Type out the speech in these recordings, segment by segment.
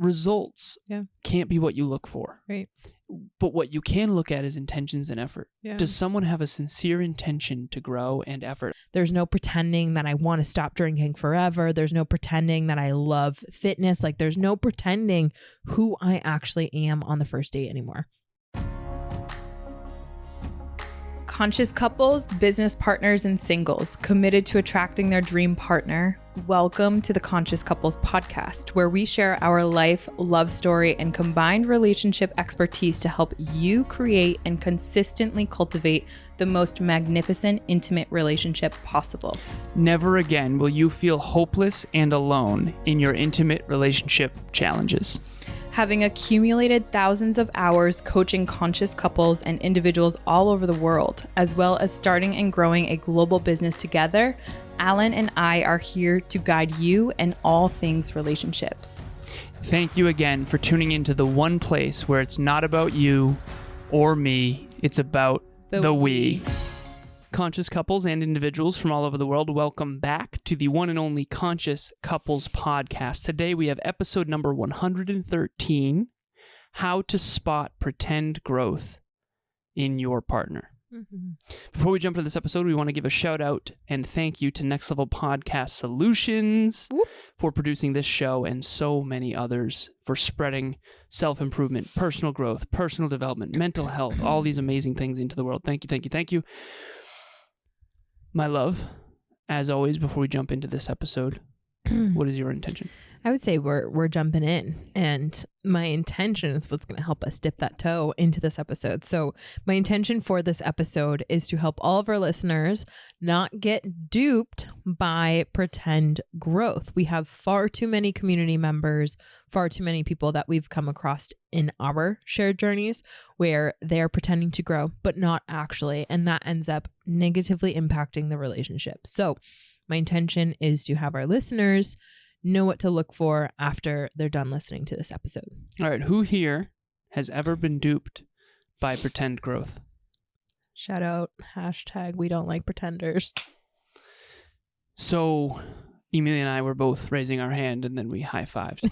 results can't be what you look for. Right. But what you can look at is intentions and effort. Yeah. Does someone have a sincere intention to grow and effort? There's no pretending that I want to stop drinking forever. There's no pretending that I love fitness. Like there's no pretending who I actually am on the first date anymore. Conscious couples, business partners, and singles committed to attracting their dream partner. Welcome to the Conscious Couples podcast, where we share our life, love story, and combined relationship expertise to help you create and consistently cultivate the most magnificent, intimate relationship possible. Never again will you feel hopeless and alone in your intimate relationship challenges. Having accumulated thousands of hours coaching conscious couples and individuals all over the world, as well as starting and growing a global business together, Alan and I are here to guide you in all things relationships. Thank you again for tuning into the one place where it's not about you or me, it's about the we. Conscious couples and individuals from all over the world, welcome back to the one and only Conscious Couples podcast. Today we have episode number 113, How to Spot Pretend Growth in Your Partner. Mm-hmm. Before we jump into this episode, we want to give a shout out and thank you to Next Level Podcast Solutions for producing this show and so many others for spreading self-improvement, personal growth, personal development, mental health, all these amazing things into the world. Thank you, thank you, thank you. My love, as always, before we jump into this episode, what is your intention? I would say we're jumping in, and my intention is what's going to help us dip that toe into this episode. So my intention for this episode is to help all of our listeners not get duped by pretend growth. We have far too many community members, far too many people that we've come across in our shared journeys where they're pretending to grow, but not actually. And that ends up negatively impacting the relationship. So my intention is to have our listeners know what to look for after they're done listening to this episode. All right. Who here has ever been duped by pretend growth? Shout out, hashtag we don't like pretenders. So Emilia and I were both raising our hand and then we high-fived.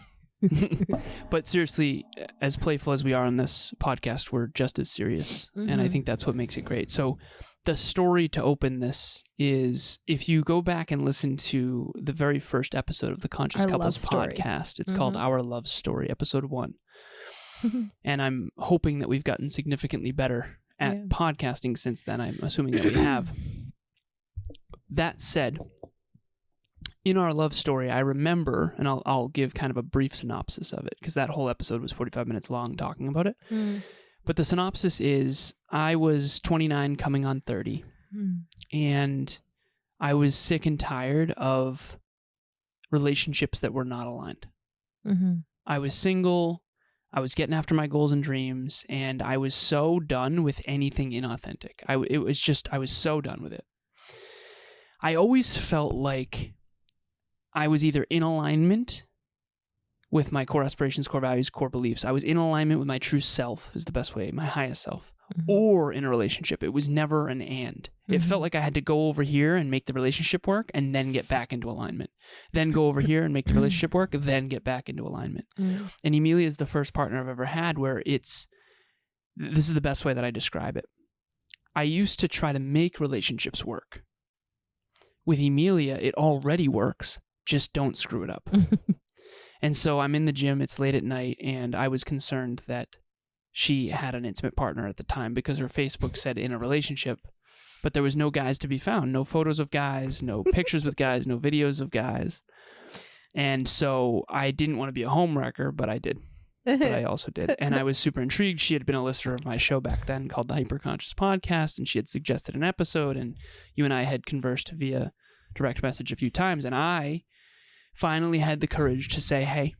But seriously, as playful as we are on this podcast, we're just as serious. Mm-hmm. And I think that's what makes it great. So the story to open this is, if you go back and listen to the very first episode of the Conscious Couples podcast, it's called Our Love Story, episode 1. And I'm hoping that we've gotten significantly better at podcasting since then. I'm assuming that we have. That said, in our love story, I remember, and I'll give kind of a brief synopsis of it, because that whole episode was 45 minutes long talking about it. But the synopsis is, I was 29 coming on 30, and I was sick and tired of relationships that were not aligned. Mm-hmm. I was single, I was getting after my goals and dreams, and I was so done with anything inauthentic. I was so done with it. I always felt like I was either in alignment with my core aspirations, core values, core beliefs. I was in alignment with my true self, is the best way, my highest self, or in a relationship. It was never an and. It felt like I had to go over here and make the relationship work and then get back into alignment. Then go over here and make the relationship work, then get back into alignment. And Emilia is the first partner I've ever had where this is the best way that I describe it. I used to try to make relationships work. With Emilia, it already works. Just don't screw it up. And so I'm in the gym, it's late at night, and I was concerned that she had an intimate partner at the time because her Facebook said in a relationship, but there was no guys to be found, no photos of guys, no pictures with guys, no videos of guys. And so I didn't want to be a homewrecker, but I did. But I also did. And I was super intrigued. She had been a listener of my show back then called the Hyperconscious Podcast, and she had suggested an episode, and you and I had conversed via direct message a few times, and I finally had the courage to say, hey,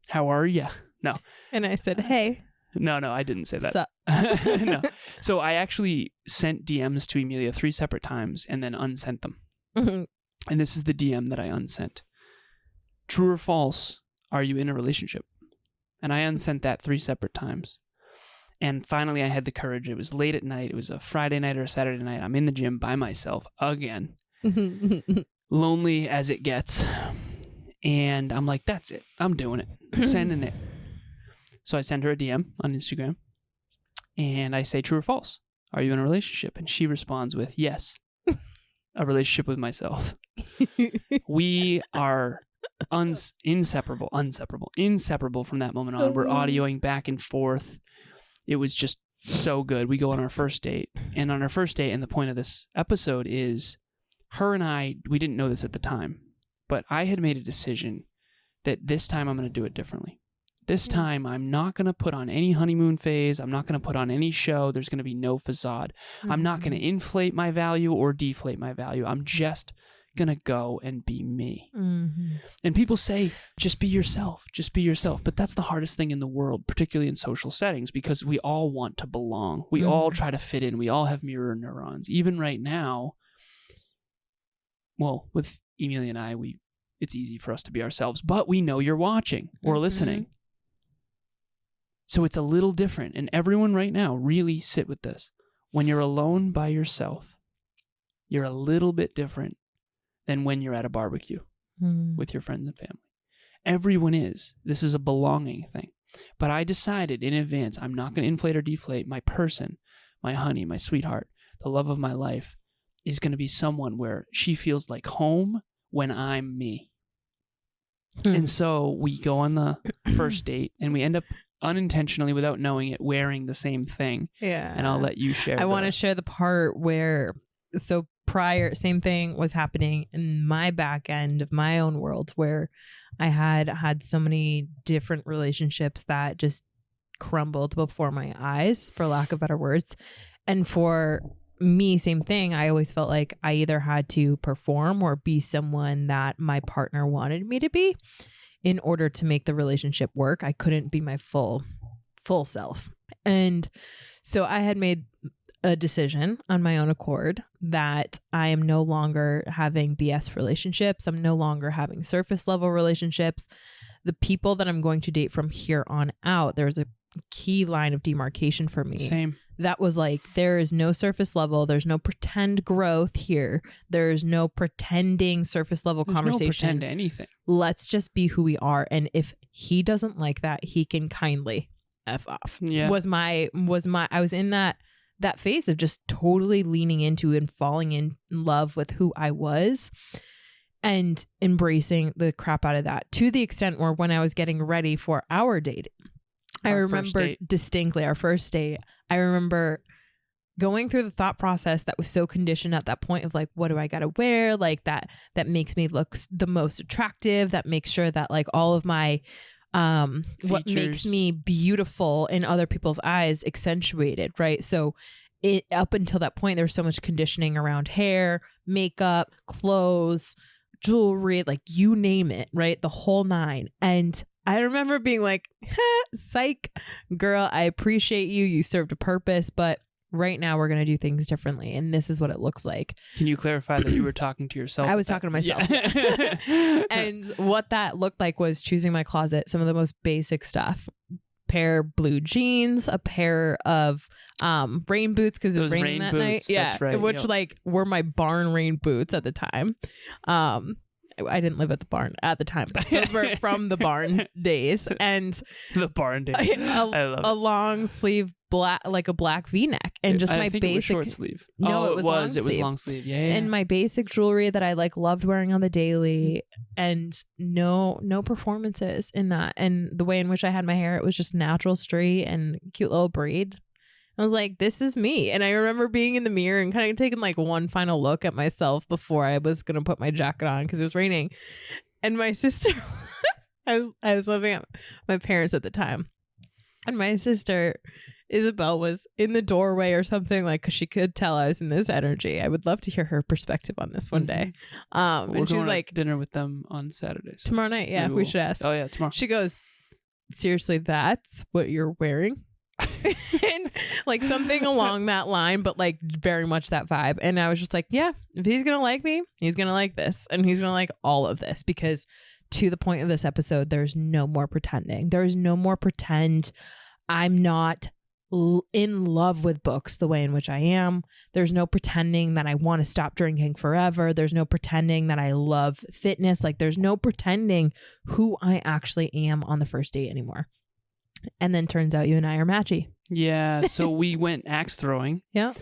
how are you? No. And I said, hey. No, I didn't say that. Sup? No. So I actually sent DMs to Emilia 3 separate times and then unsent them. And this is the DM that I unsent. True or false, are you in a relationship? And I unsent that 3 separate times. And finally I had the courage. It was late at night. It was a Friday night or a Saturday night. I'm in the gym by myself again. Lonely as it gets. And I'm like, that's it. I'm doing it. I'm sending it. So I send her a DM on Instagram and I say, true or false? Are you in a relationship? And she responds with, yes, a relationship with myself. We are inseparable from that moment on. We're audioing back and forth. It was just so good. We go on our first date. And on our first date, and the point of this episode is, her and I, we didn't know this at the time, but I had made a decision that this time I'm going to do it differently. This time I'm not going to put on any honeymoon phase. I'm not going to put on any show. There's going to be no facade. I'm not going to inflate my value or deflate my value. I'm just going to go and be me. And people say, just be yourself. Just be yourself. But that's the hardest thing in the world, particularly in social settings, because we all want to belong. We all try to fit in. We all have mirror neurons. Even right now, well, with Emilia and I, it's easy for us to be ourselves, but we know you're watching or listening. So it's a little different. And everyone right now, really sit with this. When you're alone by yourself, you're a little bit different than when you're at a barbecue with your friends and family. Everyone is. This is a belonging thing. But I decided in advance, I'm not going to inflate or deflate my person, my honey, my sweetheart, the love of my life is going to be someone where she feels like home when I'm me. And so we go on the first date and we end up unintentionally, without knowing it, wearing the same thing. Yeah. And I'll let you share. I want to share the part where, so prior, same thing was happening in my back end of my own world, where I had so many different relationships that just crumbled before my eyes, for lack of better words. And for me, same thing. I always felt like I either had to perform or be someone that my partner wanted me to be in order to make the relationship work. I couldn't be my full self. And so I had made a decision on my own accord that I am no longer having BS relationships. I'm no longer having surface level relationships. The people that I'm going to date from here on out, there's a key line of demarcation for me. Same. That was like, there is no surface level. There's no pretend growth here. There's no pretending surface level conversation. No pretend anything. Let's just be who we are. And if he doesn't like that, he can kindly F off. Yeah. I was in that phase of just totally leaning into and falling in love with who I was and embracing the crap out of that, to the extent where when I was getting ready for our date, I remember distinctly our first date. I remember going through the thought process that was so conditioned at that point of like, what do I got to wear? Like that makes me look the most attractive. That makes sure that like all of my, what makes me beautiful in other people's eyes accentuated. Right. So up until that point, there was so much conditioning around hair, makeup, clothes, jewelry, like you name it. Right. The whole nine. And I remember being like, psych, girl, I appreciate you. You served a purpose, but right now we're going to do things differently. And this is what it looks like. Can you clarify that you were talking to yourself? I was talking to myself. Yeah. And what that looked like was choosing my closet, some of the most basic stuff. Pair of blue jeans, a pair of rain boots because it was raining that night. Yeah, right. Which like were my barn rain boots at the time. I didn't live at the barn at the time, but those were from the barn days. And the barn days. I love a long sleeve black, like a black V-neck, and just my basic. It was short sleeve. No, it was long sleeve. It was long sleeve. Yeah. And my basic jewelry that I like loved wearing on the daily, and no performances in that. And the way in which I had my hair, it was just natural, straight, and cute little braid. I was like, this is me. And I remember being in the mirror and kind of taking like one final look at myself before I was going to put my jacket on because it was raining. And my sister, I was living at my parents at the time. And my sister, Isabel, was in the doorway or something, like, because she could tell I was in this energy. I would love to hear her perspective on this one day. We're and she's going like, to dinner with them on Saturday. So tomorrow night. Yeah, we should ask. Oh yeah, tomorrow. She goes, seriously, that's what you're wearing? And like something along that line, but like very much that vibe. And I was just like, yeah, if he's gonna like me, he's gonna like this, and he's gonna like all of this, because to the point of this episode, there's no more pretending. There's no more pretend. I'm not in love with books the way in which I am. There's no pretending that I want to stop drinking forever. There's no pretending that I love fitness. Like there's no pretending who I actually am on the first date anymore. And then turns out you and I are matchy. Yeah. So we went axe throwing. Yeah.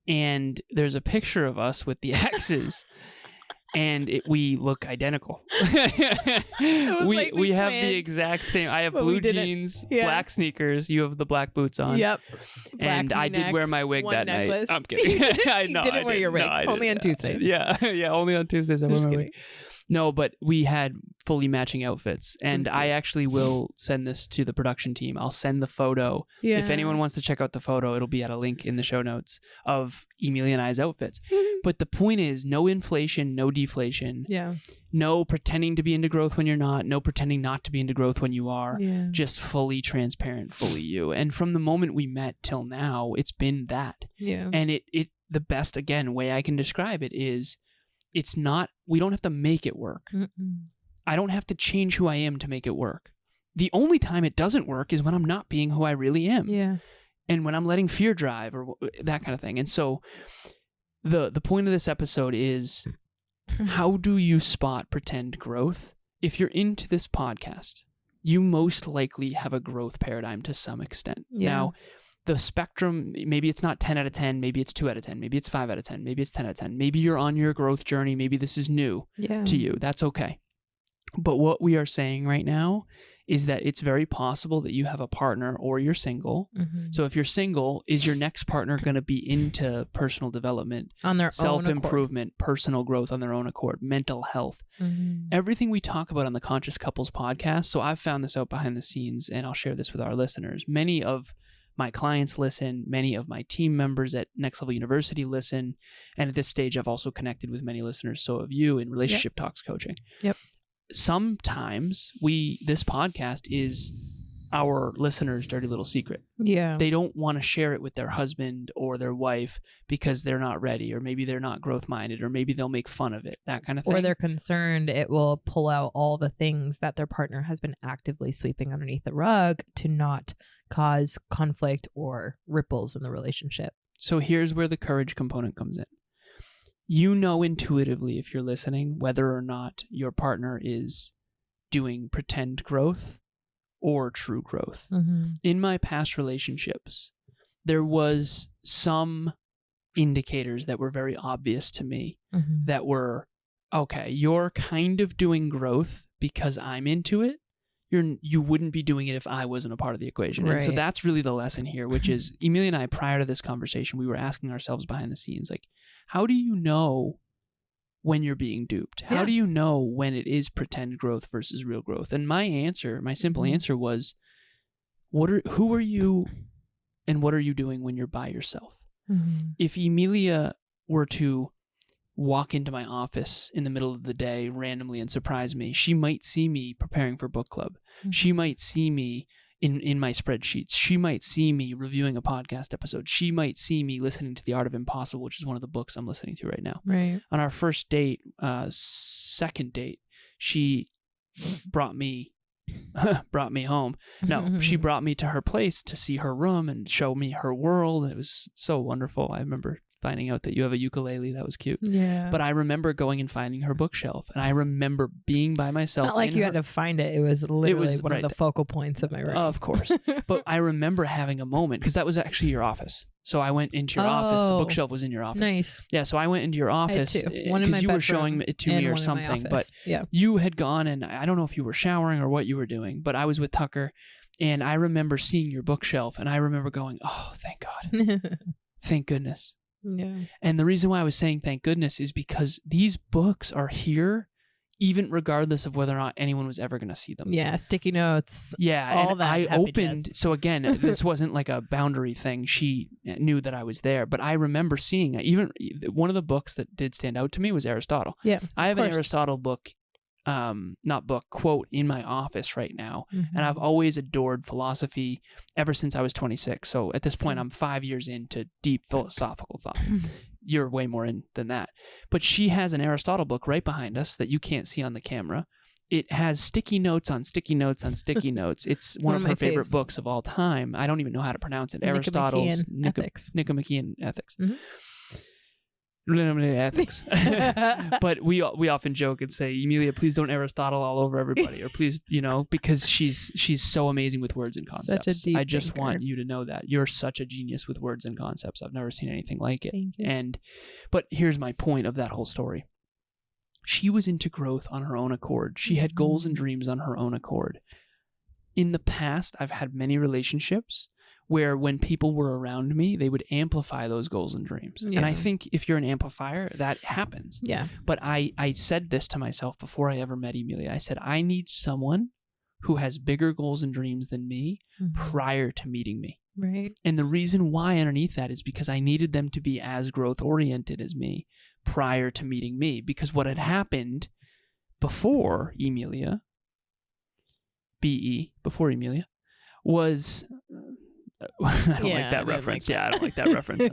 And there's a picture of us with the axes. And we look identical. we have the exact same. I have blue jeans, black sneakers. You have the black boots on. Yep. And I did wear my wig that necklace. night. I'm kidding. I didn't wear your wig. Only on Tuesdays. Yeah, only on Tuesdays I wear my wig. No, but we had fully matching outfits. And I actually will send this to the production team. I'll send the photo. Yeah. If anyone wants to check out the photo, it'll be at a link in the show notes of Emilia and I's outfits. But the point is, no inflation, no deflation. Yeah. No pretending to be into growth when you're not. No pretending not to be into growth when you are. Yeah. Just fully transparent, fully you. And from the moment we met till now, it's been that. Yeah. And it the best, again, way I can describe it is, it's not, we don't have to make it work. Mm-mm. I don't have to change who I am to make it work. The only time it doesn't work is when I'm not being who I really am. Yeah. And when I'm letting fear drive or that kind of thing. And so the point of this episode is, how do you spot pretend growth? If you're into this podcast, you most likely have a growth paradigm to some extent. Yeah. Now, the spectrum, maybe it's not 10 out of 10, maybe it's 2 out of 10, maybe it's 5 out of 10, maybe it's 10 out of 10. Maybe you're on your growth journey, maybe this is new to you. That's okay. But what we are saying right now is that it's very possible that you have a partner or you're single. Mm-hmm. So if you're single, is your next partner going to be into personal development, on their self-improvement, personal growth on their own accord, mental health, everything we talk about on the Conscious Couples podcast. So I've found this out behind the scenes, and I'll share this with our listeners. Many of my clients listen, many of my team members at Next Level University listen, and at this stage I've also connected with many listeners, so have you, in Relationship Talks coaching. Yep. Sometimes this podcast is our listeners' dirty little secret. Yeah. They don't want to share it with their husband or their wife because they're not ready, or maybe they're not growth minded, or maybe they'll make fun of it, that kind of thing. Or they're concerned it will pull out all the things that their partner has been actively sweeping underneath the rug to not cause conflict or ripples in the relationship. So here's where the courage component comes in. You know intuitively, if you're listening, whether or not your partner is doing pretend growth or true growth. Mm-hmm. In my past relationships, there was some indicators that were very obvious to me that were, okay, you're kind of doing growth because I'm into it. You wouldn't be doing it if I wasn't a part of the equation. Right. And so that's really the lesson here, which is Emilia and I, prior to this conversation, we were asking ourselves behind the scenes, like, how do you know when you're being duped? How do you know when it is pretend growth versus real growth? And my simple answer was, who are you and what are you doing when you're by yourself? Mm-hmm. If Emilia were to walk into my office in the middle of the day randomly and surprise me, she might see me preparing for book club. Mm-hmm. She might see me in my spreadsheets. She might see me reviewing a podcast episode. She might see me listening to The Art of Impossible, which is one of the books I'm listening to right now. Right. On our first date, second date, she brought me home. No, she brought me to her place to see her room and show me her world. It was so wonderful. I remember finding out that you have a ukulele. That was cute. Yeah. But I remember going and finding her bookshelf, and I remember being by myself. It's not like you had to find it. It was literally one of the focal points of my room. Of course. But I remember having a moment, because that was actually your office. So I went into your office. The bookshelf was in your office. Nice. Yeah, so I went into your office because you were showing it to me or something. But you had gone, and I don't know if you were showering or what you were doing, but I was with Tucker, and I remember seeing your bookshelf, and I remember going, oh, thank God. Thank goodness. Yeah. And the reason why I was saying thank goodness is because these books are here even regardless of whether or not anyone was ever going to see them. Yeah, sticky notes. Yeah, all and that I opened jazz. So again, this wasn't like a boundary thing. She knew that I was there, but I remember seeing it. Even one of the books that did stand out to me was Aristotle. Yeah. I have an Aristotle book quote in my office right now. Mm-hmm. And I've always adored philosophy ever since I was 26. So at this point, I'm 5 years into deep philosophical thought. You're way more in than that. But she has an Aristotle book right behind us that you can't see on the camera. it has sticky notes on sticky notes on sticky notes. It's one of her favorite books of all time. I don't even know how to pronounce it. Aristotle's Nicomachean Ethics. Mm-hmm. Ethics. But we often joke and say, Emilia, please don't Aristotle all over everybody, or please, because she's so amazing with words and concepts. Such a deep I just thinker. want you to know that you're such a genius with words and concepts. I've never seen anything like it. Thank you. But here's my point of that whole story. She was into growth on her own accord. She had goals and dreams on her own accord. In the past, I've had many relationships where when people were around me, they would amplify those goals and dreams. Yeah. And I think if you're an amplifier, that happens. Yeah. But I said this to myself before I ever met Emilia. I said, I need someone who has bigger goals and dreams than me prior to meeting me. Right. And the reason why underneath that is because I needed them to be as growth-oriented as me prior to meeting me. Because what had happened before Emilia, before Emilia, was... I don't like that reference. I don't like that reference.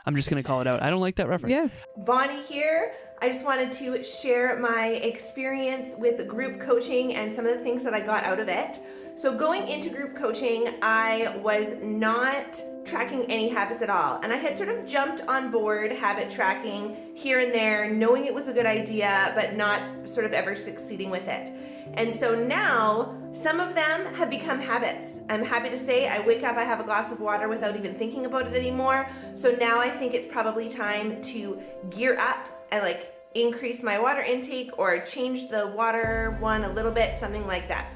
I'm just going to call it out. I don't like that reference. Yeah. Bonnie here. I just wanted to share my experience with group coaching and some of the things that I got out of it. So going into group coaching, I was not tracking any habits at all. And I had sort of jumped on board habit tracking here and there, knowing it was a good idea, but not sort of ever succeeding with it. And so now some of them have become habits. I'm happy to say I wake up, I have a glass of water without even thinking about it anymore. So now I think it's probably time to gear up and increase my water intake or change the water one a little bit, something like that.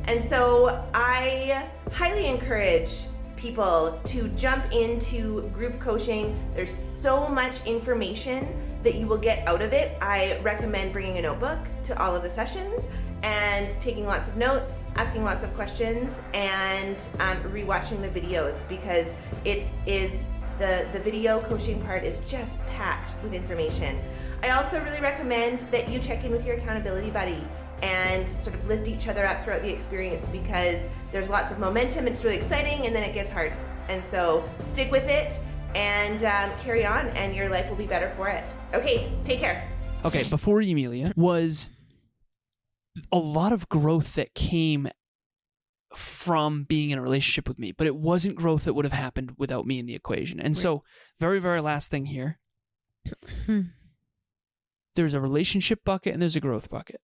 And so I highly encourage people to jump into group coaching. There's so much information that you will get out of it. I recommend bringing a notebook to all of the sessions and taking lots of notes, asking lots of questions, and rewatching the videos, because it is the video coaching part is just packed with information. I also really recommend that you check in with your accountability buddy and sort of lift each other up throughout the experience, because there's lots of momentum, it's really exciting, and then it gets hard. And so stick with it and carry on, and your life will be better for it. Okay, take care. Okay, before Emilia was a lot of growth that came from being in a relationship with me, but it wasn't growth that would have happened without me in the equation. And so, very, very last thing here, there's a relationship bucket and there's a growth bucket.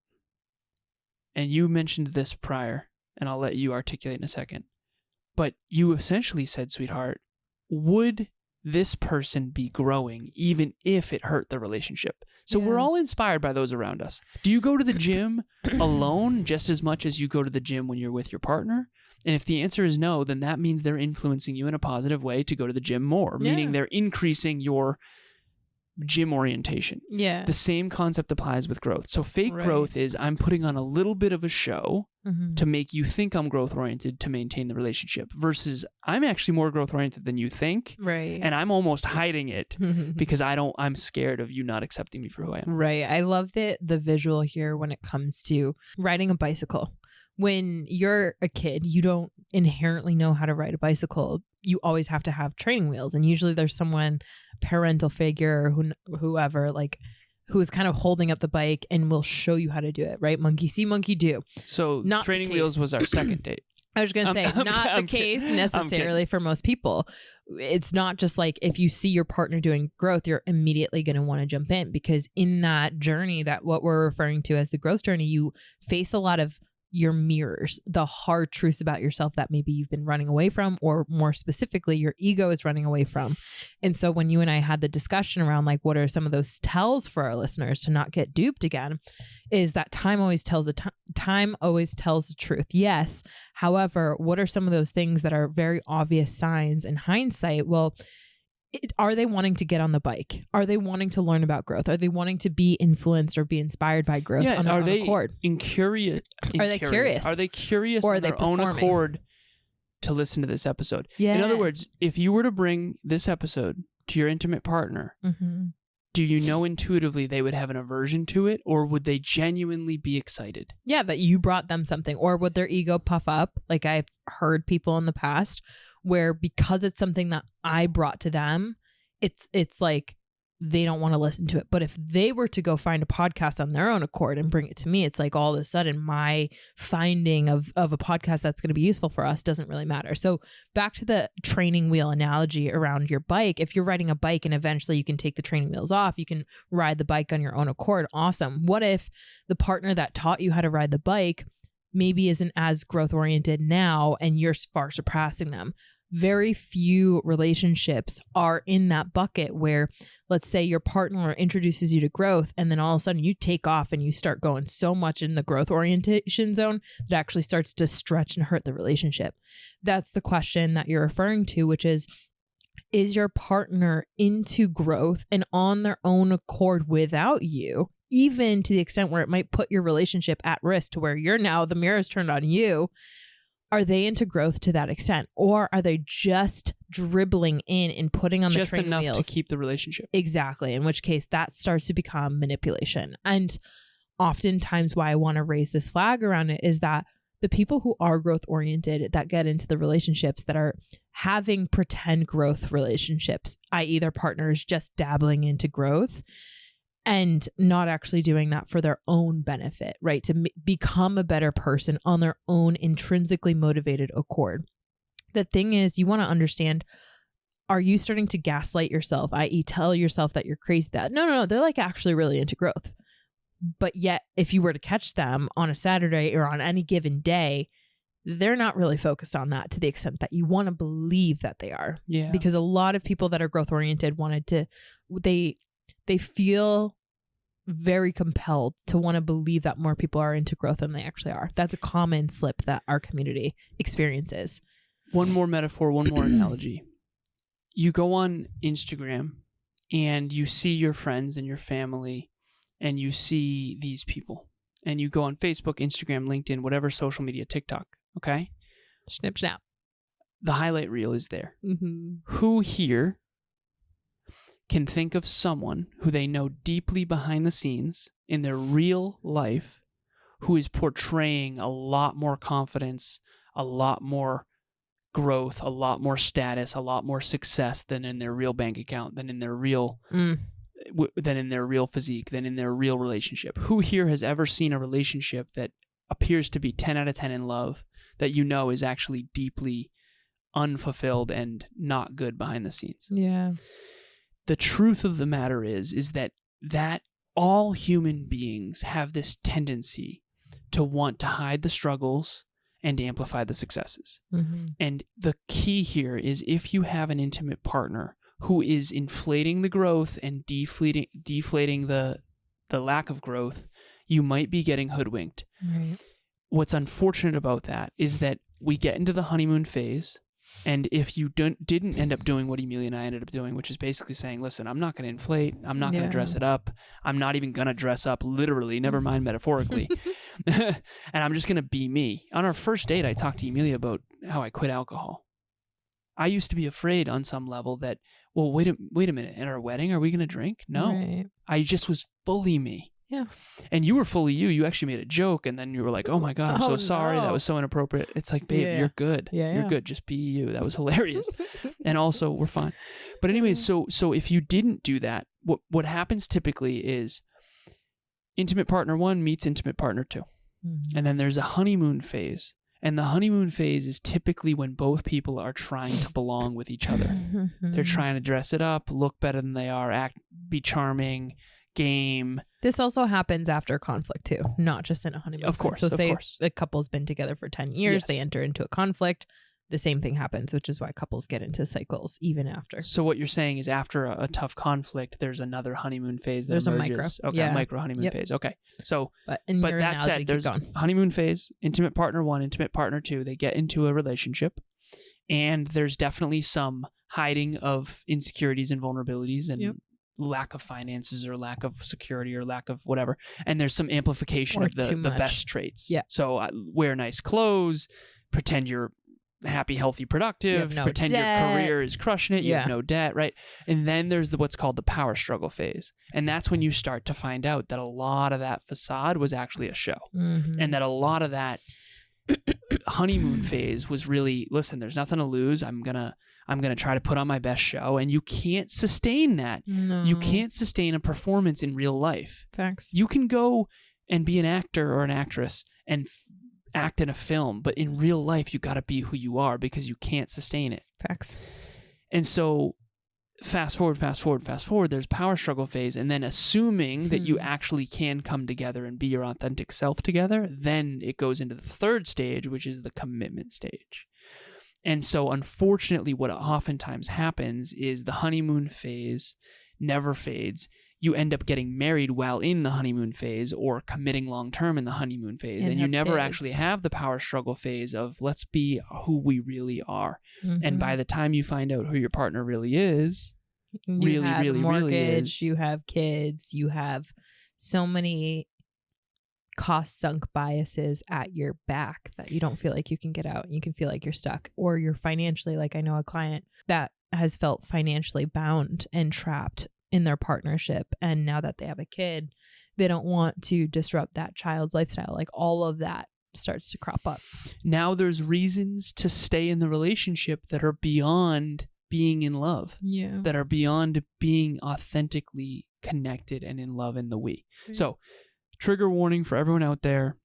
And you mentioned this prior, and I'll let you articulate in a second. But you essentially said, sweetheart, would this person be growing even if it hurt the relationship? So we're all inspired by those around us. Do you go to the gym alone just as much as you go to the gym when you're with your partner? And if the answer is no, then that means they're influencing you in a positive way to go to the gym more, meaning they're increasing your gym orientation. Yeah. The same concept applies with growth. So fake growth is I'm putting on a little bit of a show to make you think I'm growth oriented to maintain the relationship, versus I'm actually more growth oriented than you think. Right. And I'm almost hiding it because I'm scared of you not accepting me for who I am. Right. I love the visual here when it comes to riding a bicycle. When you're a kid, you don't inherently know how to ride a bicycle. You always have to have training wheels. And usually there's someone, parental figure, whoever, who is kind of holding up the bike and will show you how to do it, right? Monkey see, monkey do. So Not training wheels was our second date. I was going to say, not the case necessarily for most people. It's not just like if you see your partner doing growth, you're immediately going to want to jump in, because in that journey, that what we're referring to as the growth journey, you face a lot of your mirrors, the hard truths about yourself that maybe you've been running away from, or more specifically, your ego is running away from. And so when you and I had the discussion around what are some of those tells for our listeners to not get duped again, is that time always tells the truth. Yes. However, what are some of those things that are very obvious signs in hindsight? Well, are they wanting to get on the bike? Are they wanting to learn about growth? Are they wanting to be influenced or be inspired by growth on their own accord? Are they curious? Are they curious? Are they curious or on are they their own accord to listen to this episode? Yeah. In other words, if you were to bring this episode to your intimate partner, do you know intuitively they would have an aversion to it, or would they genuinely be excited? Yeah, that you brought them something, or would their ego puff up? Like I've heard people in the past where because it's something that I brought to them, it's like they don't want to listen to it. But if they were to go find a podcast on their own accord and bring it to me, it's like all of a sudden my finding of a podcast that's going to be useful for us doesn't really matter. So back to the training wheel analogy around your bike. If you're riding a bike and eventually you can take the training wheels off, you can ride the bike on your own accord. Awesome. What if the partner that taught you how to ride the bike maybe isn't as growth oriented now and you're far surpassing them? Very few relationships are in that bucket where, let's say, your partner introduces you to growth and then all of a sudden you take off and you start going so much in the growth orientation zone that actually starts to stretch and hurt the relationship. That's the question that you're referring to, which is your partner into growth and on their own accord without you, even to the extent where it might put your relationship at risk to where you're now, the mirror's turned on you? Are they into growth to that extent, or are they just dribbling in and putting on just the training enough wheels to keep the relationship? Exactly. In which case that starts to become manipulation. And oftentimes why I want to raise this flag around it is that the people who are growth oriented that get into the relationships that are having pretend growth relationships, i.e. their partners just dabbling into growth and not actually doing that for their own benefit, right? To become a better person on their own intrinsically motivated accord. The thing is, you want to understand, are you starting to gaslight yourself, i.e. tell yourself that you're crazy? That no, they're like actually really into growth. But yet, if you were to catch them on a Saturday or on any given day, they're not really focused on that to the extent that you want to believe that they are. Yeah. Because a lot of people that are growth oriented they feel very compelled to want to believe that more people are into growth than they actually are. That's a common slip that our community experiences. One more metaphor, one more analogy. You go on Instagram and you see your friends and your family and you see these people. And you go on Facebook, Instagram, LinkedIn, whatever social media, TikTok, okay? Snip, snap. The highlight reel is there. Mm-hmm. Who here can think of someone who they know deeply behind the scenes in their real life who is portraying a lot more confidence, a lot more growth, a lot more status, a lot more success than in their real bank account, than in their real than in their real physique, than in their real relationship? Who here has ever seen a relationship that appears to be 10 out of 10 in love that you know is actually deeply unfulfilled and not good behind the scenes? Yeah. The truth of the matter is that all human beings have this tendency to want to hide the struggles and amplify the successes. Mm-hmm. And the key here is, if you have an intimate partner who is inflating the growth and deflating the lack of growth, you might be getting hoodwinked. Right. What's unfortunate about that is that we get into the honeymoon phase. And if you didn't end up doing what Emilia and I ended up doing, which is basically saying, listen, I'm not going to inflate. I'm not going to dress it up. I'm not even going to dress up literally, never mind metaphorically. And I'm just going to be me. On our first date, I talked to Emilia about how I quit alcohol. I used to be afraid on some level that, well, wait a minute. At our wedding, are we going to drink? No. Right. I just was fully me. Yeah. And you were fully you. You actually made a joke, and then you were like, oh my God, I'm so sorry. That was so inappropriate. It's like, babe, you're good. You're good. Just be you. That was hilarious. And also, we're fine. But anyways, so if you didn't do that, what happens typically is intimate partner 1 meets intimate partner 2. Mm-hmm. And then there's a honeymoon phase. And the honeymoon phase is typically when both people are trying to belong with each other. They're trying to dress it up, look better than they are, be charming, game. This also happens after conflict too, not just in a honeymoon. Of course. So say the couple's been together for 10 years, Yes. They enter into a conflict, the same thing happens, which is why couples get into cycles even after. So what you're saying is, after a tough conflict, there's another honeymoon phase that There's emerges. a micro. Micro honeymoon phase. Okay. So, but that said, there's honeymoon phase, intimate partner 1, intimate partner 2. They get into a relationship, and there's definitely some hiding of insecurities and vulnerabilities and lack of finances or lack of security or lack of whatever. And there's some amplification of the best traits. Yeah. So wear nice clothes, pretend you're happy, healthy, productive, pretend your career is crushing it, you have no debt, right? And then there's what's called the power struggle phase. And that's when you start to find out that a lot of that facade was actually a show. Mm-hmm. And that a lot of that honeymoon phase was really, listen, there's nothing to lose. I'm gonna try to put on my best show, and you can't sustain that. No. You can't sustain a performance in real life. Facts. You can go and be an actor or an actress and act in a film, but in real life, you got to be who you are because you can't sustain it. Facts. And so fast forward, there's power struggle phase. And then assuming that you actually can come together and be your authentic self together, then it goes into the third stage, which is the commitment stage. And so unfortunately, what oftentimes happens is the honeymoon phase never fades. You end up getting married while in the honeymoon phase or committing long-term in the honeymoon phase. And you never actually have the power struggle phase of let's be who we really are. And by the time you find out who your partner really is, you have a mortgage, you have kids, you have so many cost sunk biases at your back that you don't feel like you can get out. You can feel like you're stuck, or you're financially, like I know a client that has felt financially bound and trapped in their partnership, and now that they have a kid, they don't want to disrupt that child's lifestyle. Like all of that starts to crop up. Now there's reasons to stay in the relationship that are beyond being in love, that are beyond being authentically connected and in love in the we. So trigger warning for everyone out there,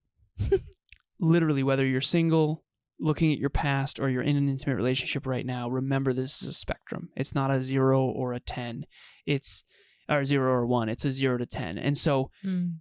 literally, whether you're single, looking at your past, or you're in an intimate relationship right now, remember this is a spectrum. It's not a 0 or a 10. It's or 0 or 1. It's a 0 to 10. And so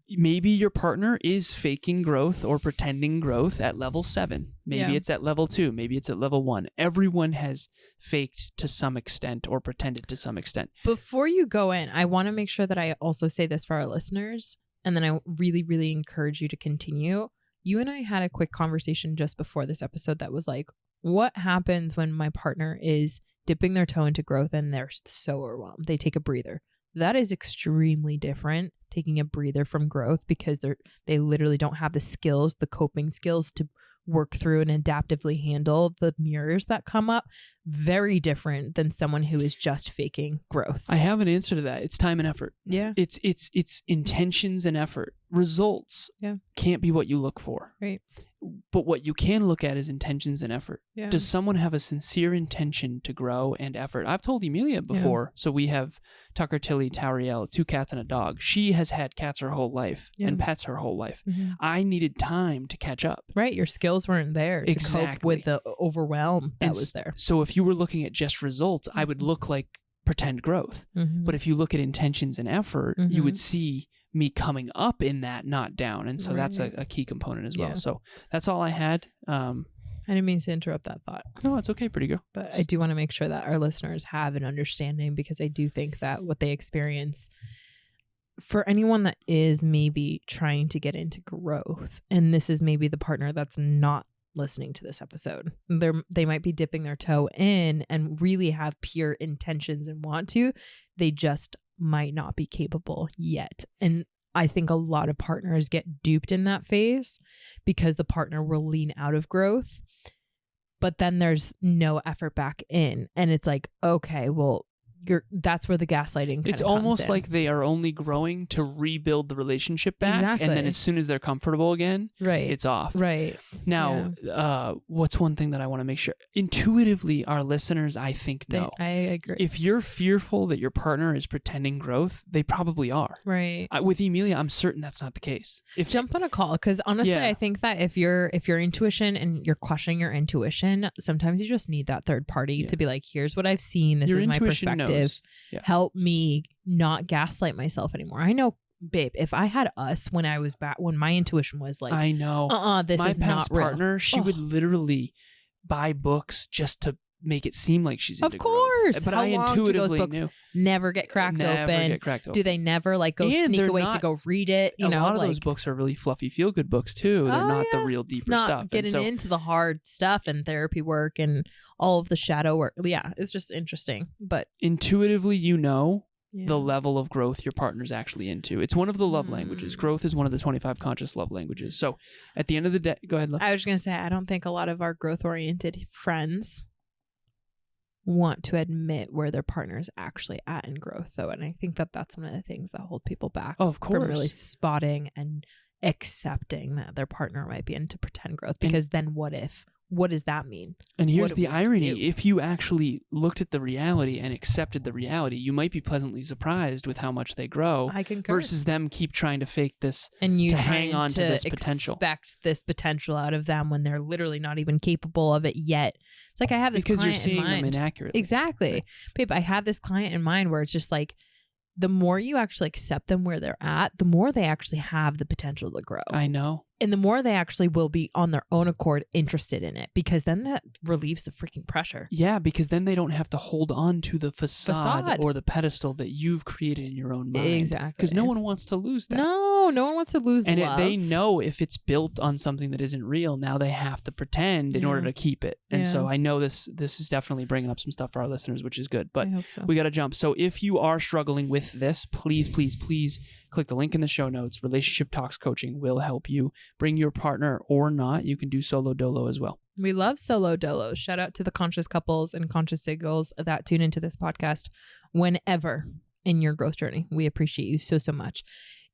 maybe your partner is faking growth or pretending growth at level 7. Maybe it's at level 2. Maybe it's at level 1. Everyone has faked to some extent or pretended to some extent. Before you go in, I want to make sure that I also say this for our listeners, and then I really, really encourage you to continue. You and I had a quick conversation just before this episode that was like, what happens when my partner is dipping their toe into growth and they're so overwhelmed? They take a breather. That is extremely different, taking a breather from growth, because they literally don't have the skills, the coping skills to work through and adaptively handle the mirrors that come up. Very different than someone who is just faking growth. I have an answer to that. It's time and effort. Yeah. It's intentions and effort. Results can't be what you look for. Right. But what you can look at is intentions and effort. Yeah. Does someone have a sincere intention to grow and effort? I've told Emilia before. So we have Tucker, Tilly, Tariel, 2 cats and a dog. She has had cats her whole life and pets her whole life. I needed time to catch up. Right. Your skills weren't there to cope with the overwhelm that was there. So if you were looking at just results, I would look like pretend growth. But if you look at intentions and effort, you would see me coming up in that, not down. And so that's a key component as well. So that's all I had. I didn't mean to interrupt that thought. No, it's okay. Pretty good. But I do want to make sure that our listeners have an understanding, because I do think that what they experience, for anyone that is maybe trying to get into growth, and this is maybe the partner that's not listening to this episode, they might be dipping their toe in and really have pure intentions and want to, they just might not be capable yet. And I think a lot of partners get duped in that phase because the partner will lean out of growth, but then there's no effort back in, and it's like, okay, well, that's where the gaslighting it's almost like they are only growing to rebuild the relationship back, and then as soon as they're comfortable again, it's off. Now, what's one thing that I want to make sure intuitively our listeners, I think, know. I agree. If you're fearful that your partner is pretending growth, they probably are. With Emilia, I'm certain that's not the case. Jump on a call, because honestly, I think that if your intuition and you're questioning your intuition, sometimes you just need that third party to be like, here's what I've seen. This is my perspective. Help me not gaslight myself anymore. I know, babe, if I had us when I was back, when my intuition was like, I know, this is not real. My partner, she would literally buy books just to make it seem like she's into of course growth. But how I long intuitively do those books knew. never get cracked open? Do they never like go sneak away to go read it? You know, a lot of those books are really fluffy feel good books too. They're not the real deeper stuff. Not getting into the hard stuff and therapy work and all of the shadow work. Yeah, it's just interesting. But intuitively, you know the level of growth your partner's actually into. It's one of the love languages. Growth is one of the 25 conscious love languages. So at the end of the day, go ahead, Liv. I was going to say, I don't think a lot of our growth-oriented friends want to admit where their partner is actually at in growth, though. And I think that that's one of the things that hold people back of course. From really spotting and accepting that their partner might be into pretend growth, because then what does that mean? And here's What do the we irony. do? If you actually looked at the reality and accepted the reality, you might be pleasantly surprised with how much they grow I concur. versus them keep trying to fake this And you to trying hang on to this potential. expect this potential out of them when they're literally not even capable of it yet. It's like, I have this because you're client seeing in mind. them inaccurately. Exactly. Right. Babe, I have this client in mind where it's just like, the more you actually accept them where they're at, the more they actually have the potential to grow. I know. And the more they actually will be on their own accord interested in it, because then that relieves the freaking pressure. Yeah, because then they don't have to hold on to the facade Facade. or the pedestal that you've created in your own mind. Exactly. Because no one wants to lose that. No one wants to lose And love. they know if it's built on something that isn't real, now they have to pretend in order to keep it. And so I know this is definitely bringing up some stuff for our listeners, which is good. But I hope so. we got to jump. So if you are struggling with this, please click the link in the show notes. Relationship Talks Coaching will help you. Bring your partner or not. You can do solo dolo as well. We love solo dolos. Shout out to the conscious couples and conscious singles that tune into this podcast whenever in your growth journey. We appreciate you so much.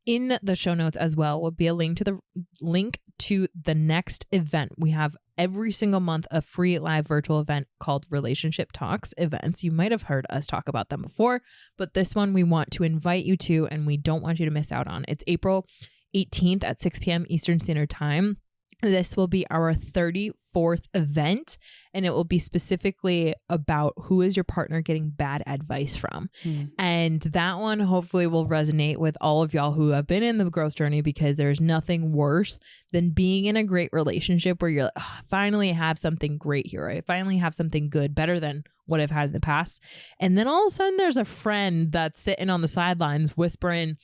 In the show notes as well will be a link to the next event. We have every single month a free live virtual event called Relationship Talks events. You might have heard us talk about them before, but this one we want to invite you to, and we don't want you to miss out on. It's April 18th at 6 p.m. Eastern Standard Time. This will be our 34th event, and it will be specifically about who is your partner getting bad advice from. And that one hopefully will resonate with all of y'all who have been in the growth journey, because there's nothing worse than being in a great relationship where you're like, oh, finally have something great here. I finally have something good, better than what I've had in the past. And then all of a sudden there's a friend that's sitting on the sidelines whispering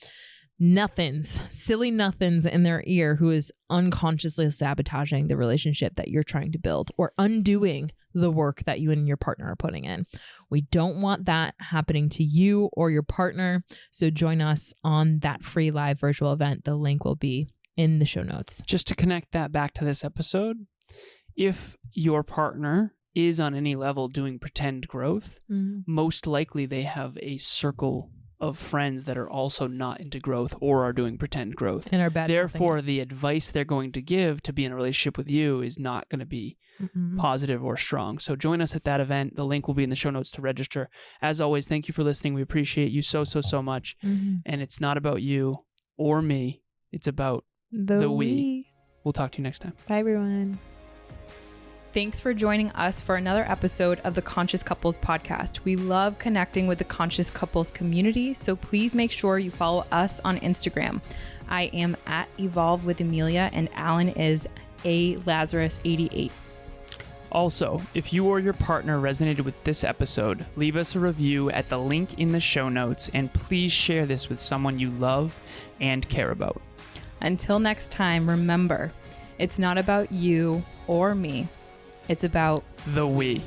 silly nothings in their ear, who is unconsciously sabotaging the relationship that you're trying to build or undoing the work that you and your partner are putting in. We don't want that happening to you or your partner. So join us on that free live virtual event. The link will be in the show notes. Just to connect that back to this episode, if your partner is on any level doing pretend growth, most likely they have a circle of friends that are also not into growth or are doing pretend growth. And are bad. Therefore, the advice they're going to give to be in a relationship with you is not going to be positive or strong. So join us at that event. The link will be in the show notes to register. As always, thank you for listening. We appreciate you so much. And it's not about you or me. It's about the we. We'll talk to you next time. Bye, everyone. Thanks for joining us for another episode of the Conscious Couples podcast. We love connecting with the Conscious Couples community, so please make sure you follow us on Instagram. I am at Evolve with Emilia, and Alan is a Lazaros 88. Also, if you or your partner resonated with this episode, leave us a review at the link in the show notes, and please share this with someone you love and care about. Until next time, remember, it's not about you or me. It's about the we.